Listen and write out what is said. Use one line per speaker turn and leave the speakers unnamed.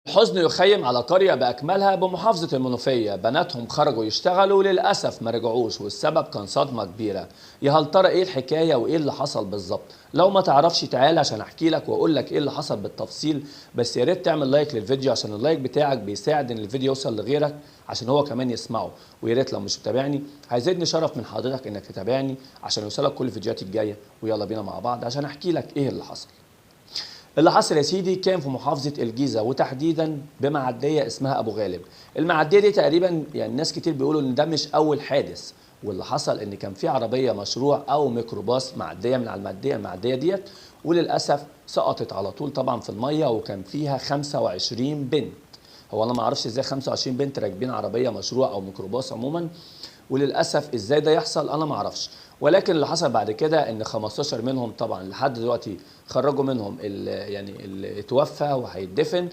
الحزن يخيم على قرية بأكملها بمحافظة المنوفية، بناتهم خرجوا يشتغلوا للأسف ما رجعوش، والسبب كان صدمة كبيرة. يا هل ترى إيه الحكاية وإيه اللي حصل بالظبط؟ لو ما تعرفش تعالى عشان أحكي لك وأقول لك إيه اللي حصل بالتفصيل. بس يا ريت تعمل لايك للفيديو عشان اللايك بتاعك بيساعد إن الفيديو يوصل لغيرك عشان هو كمان يسمعه. ويا ريت لو مش متابعني هيزيدني شرف من حضرتك إنك تتابعني عشان يوصلك كل الفيديوهات الجاية. ويلا بينا مع بعض عشان أحكي لك إيه اللي حصل. اللي حصل يا سيدي كان في محافظة الجيزة، وتحديدا بمعدية اسمها أبو غالب. المعدية دي تقريبا يعني ناس كتير بيقولوا إن ده مش أول حادث. واللي حصل إن كان في عربية مشروع أو ميكروباص معدية من على المعدية ديت، وللأسف سقطت على طول طبعا في المية، وكان فيها 25 بنت. هو أنا ما أعرفش إزاي 25 بنت راكبين عربية مشروع أو ميكروباص عموما، وللاسف ازاي ده يحصل انا ما اعرفش. ولكن اللي حصل بعد كده ان 15 منهم طبعا لحد دلوقتي خرجوا منهم اللي اتوفى وهيدفن.